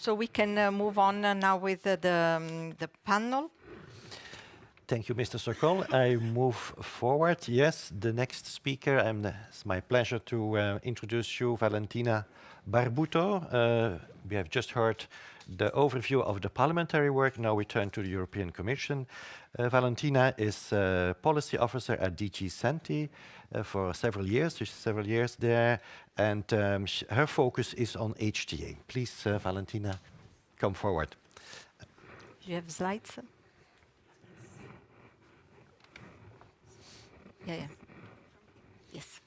So we can move on now with the panel. Thank you, Mr. Sokol. I move forward. Yes, the next speaker, it's my pleasure to introduce you, Valentina Barbuto. We have just heard the overview of the parliamentary work. Now we turn to the European Commission. Valentina is a policy officer at DG Santé for several years. She's several years there, and her focus is on HTA. Please, Valentina, come forward. Do you have slides? Yeah. Yes.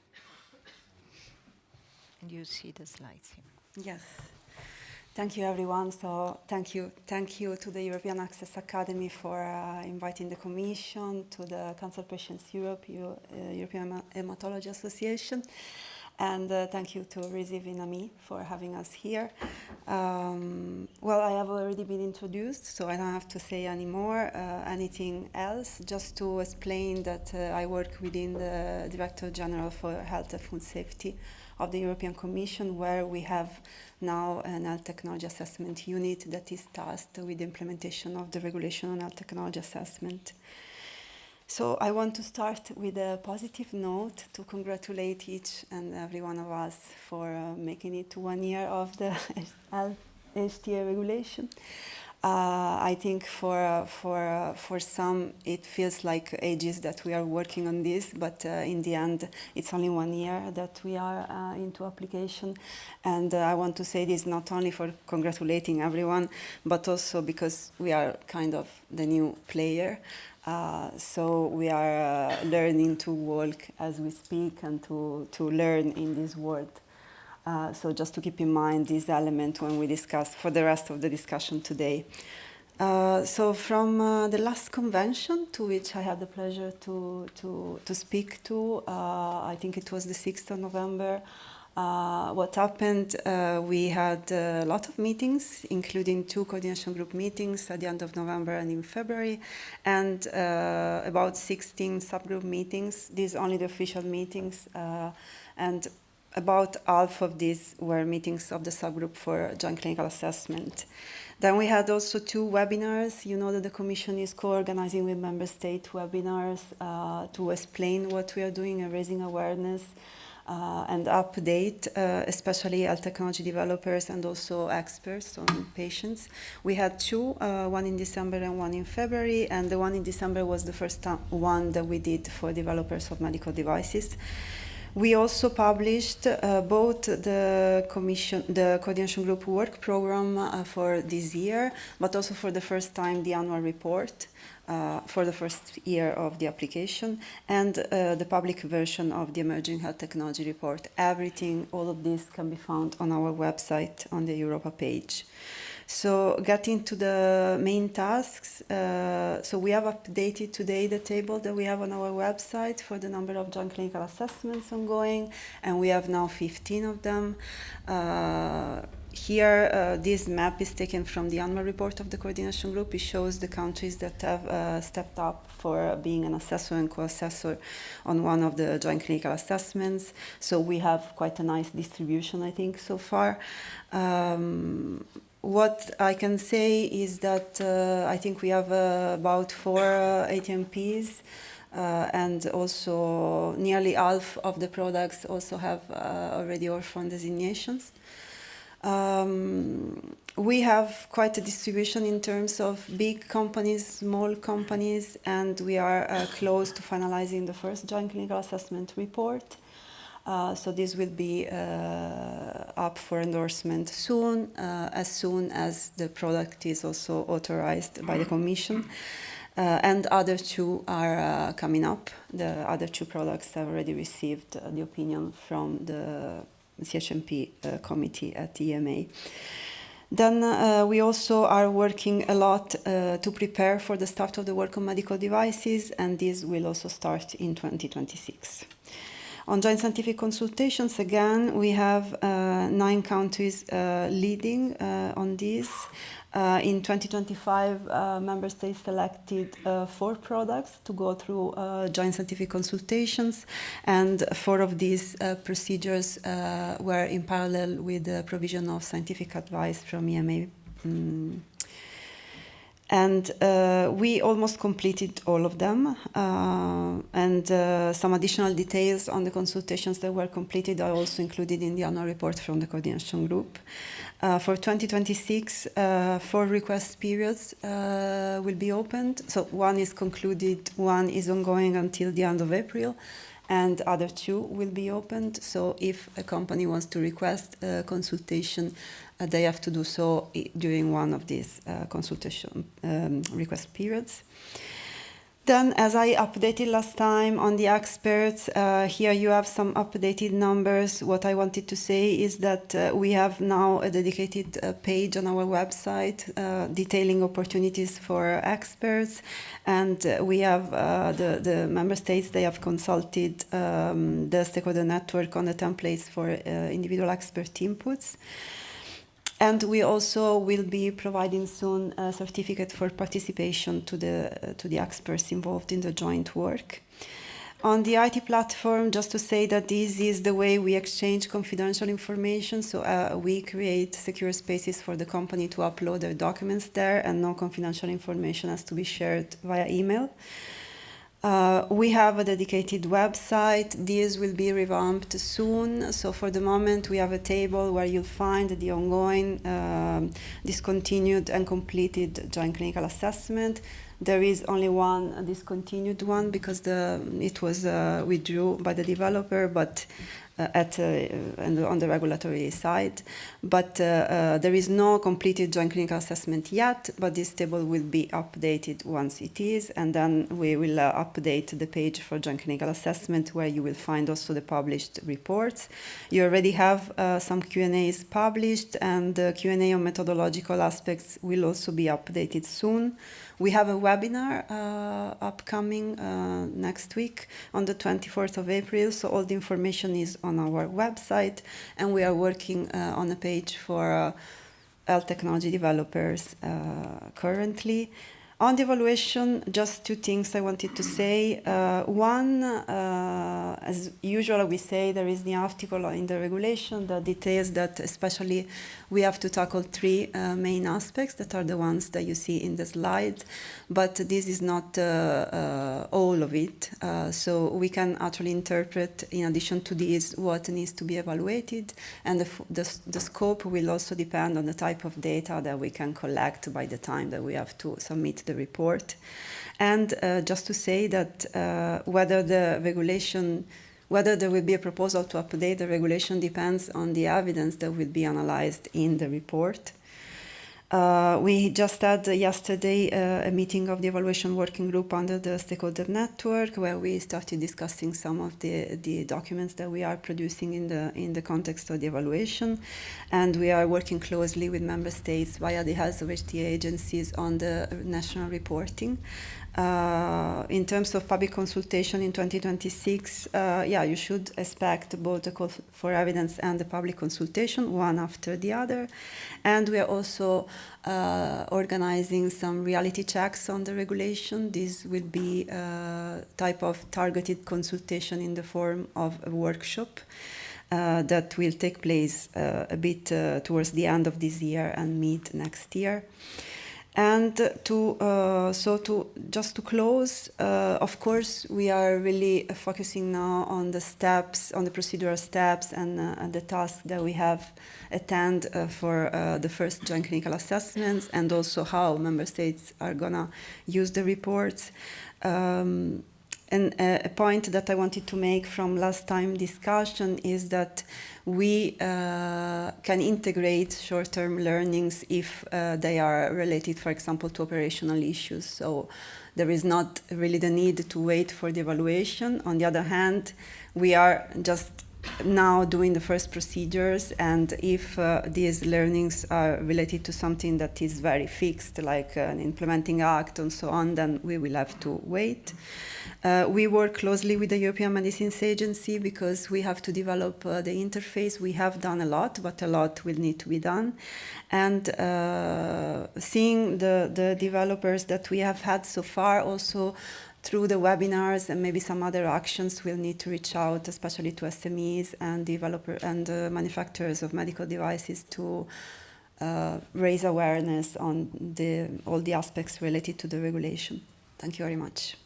And you see the slides here. Yes. Thank you, everyone. So thank you to the European Access Academy for inviting the Commission, to the Cancer Patients Europe, European Hematology Association, and thank you to Recife Inami for having us here. Well, I have already been introduced, so I don't have to say anything else, just to explain that I work within the Director General for Health and Food Safety of the European Commission, where we have now an health technology assessment unit that is tasked with the implementation of the regulation on health technology assessment. So I want to start with a positive note to congratulate each and every one of us for making it to 1 year of the HTA regulation. I think for some it feels like ages that we are working on this, but in the end it's only 1 year that we are into application. And I want to say this not only for congratulating everyone, but also because we are kind of the new player. So we are learning to walk as we speak and to learn in this world. So just to keep in mind this element when we discuss for the rest of the discussion today. So from the last convention to which I had the pleasure to speak to, I think it was the 6th of November, what happened, we had a lot of meetings, including 2 coordination group meetings at the end of November and in February, and about 16 subgroup meetings. These are only the official meetings, and about half of these were meetings of the subgroup for joint clinical assessment. Then we had also 2 webinars. You know that the Commission is co-organizing with member state webinars to explain what we are doing and raising awareness and update, especially health technology developers and also experts on patients. We had 2, one in December and one in February, and the one in December was the first one that we did for developers of medical devices. We also published both the coordination group work program for this year, but also for the first time the annual report for the first year of the application, and the public version of the emerging health technology report. Everything, all of this can be found on our website on the Europa page. So getting to the main tasks, so we have updated today the table that we have on our website for the number of joint clinical assessments ongoing, and we have now 15 of them. Here, this map is taken from the annual report of the coordination group. It shows the countries that have stepped up for being an assessor and co-assessor on one of the joint clinical assessments. So we have quite a nice distribution, I think, so far. What I can say is that I think we have about 4 ATMPs, and also nearly half of the products also have already orphan designations. We have quite a distribution in terms of big companies, small companies, and we are close to finalizing the first joint clinical assessment report. So this will be up for endorsement soon as the product is also authorized by the Commission. And other 2 are coming up. The other 2 products have already received the opinion from the CHMP committee at EMA. Then we also are working a lot to prepare for the start of the work on medical devices, and this will also start in 2026. On joint scientific consultations, again, we have 9 countries leading on this. In 2025, member states selected 4 products to go through joint scientific consultations, and 4 of these procedures were in parallel with the provision of scientific advice from EMA And we almost completed all of them. And some additional details on the consultations that were completed are also included in the annual report from the coordination group. For 2026, 4 request periods will be opened. So one is concluded, one is ongoing until the end of April, and other 2 will be opened. So if a company wants to request a consultation, they have to do so during one of these consultation request periods. Then, as I updated last time on the experts, here you have some updated numbers. What I wanted to say is that we have now a dedicated page on our website detailing opportunities for experts, and we have the member states, they have consulted the stakeholder network on the templates for individual expert inputs. And we also will be providing soon a certificate for participation to the experts involved in the joint work. On the IT platform, just to say that this is the way we exchange confidential information. So we create secure spaces for the company to upload their documents there, and no confidential information has to be shared via email. We have a dedicated website. This will be revamped soon. So for the moment, we have a table where you'll find the ongoing, discontinued and completed joint clinical assessment. There is only one discontinued one because it was withdrawn by the developer, but on the regulatory side. But there is no completed joint clinical assessment yet, but this table will be updated once it is, and then we will update the page for joint clinical assessment, where you will find also the published reports. You already have some Q&As published, and the Q&A on methodological aspects will also be updated soon. We have a webinar upcoming next week on the 24th of April, so all the information is on our website, and we are working on a page for health technology developers currently. On the evaluation, just 2 things I wanted to say. One, as usual, we say there is the article in the regulation that details that especially we have to tackle 3 main aspects that are the ones that you see in the slide, but this is not all of it. So we can actually interpret, in addition to this, what needs to be evaluated, and the scope will also depend on the type of data that we can collect by the time that we have to submit the report. And just to say that whether there will be a proposal to update the regulation depends on the evidence that will be analyzed in the report. We just had yesterday a meeting of the evaluation working group under the stakeholder network, where we started discussing some of the documents that we are producing in the context of the evaluation, and we are working closely with member states via the health of HTA agencies on the national reporting. In terms of public consultation in 2026, you should expect both the call for evidence and the public consultation, one after the other. And we are also organizing some reality checks on the regulation. This will be a type of targeted consultation in the form of a workshop that will take place a bit towards the end of this year and mid next year. And just to close, of course, we are really focusing now on the steps, on the procedural steps, and the tasks that we have at hand for the first joint clinical assessments, and also how member states are gonna use the reports. And a point that I wanted to make from last time discussion is that we can integrate short-term learnings if they are related, for example, to operational issues. So there is not really the need to wait for the evaluation. On the other hand, we are just now doing the first procedures, and if these learnings are related to something that is very fixed, like an implementing act and so on, then we will have to wait. We work closely with the European Medicines Agency because we have to develop the interface. We have done a lot, but a lot will need to be done. And seeing the developers that we have had so far, also through the webinars and maybe some other actions, we'll need to reach out, especially to SMEs and manufacturers of medical devices, to raise awareness on all the aspects related to the regulation. Thank you very much.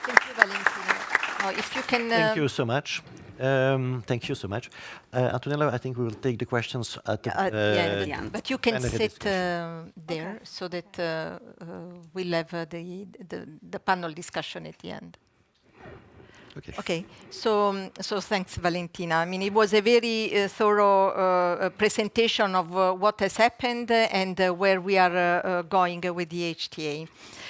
Thank you, Valentina. Now, if you can... Thank you so much. Thank you so much. Antonella, I think we will take the questions at the end. But you can sit there Okay. so that we'll have the panel discussion at the end. Okay. Okay, so thanks, Valentina. I mean, it was a very thorough presentation of what has happened and where we are going with the HTA.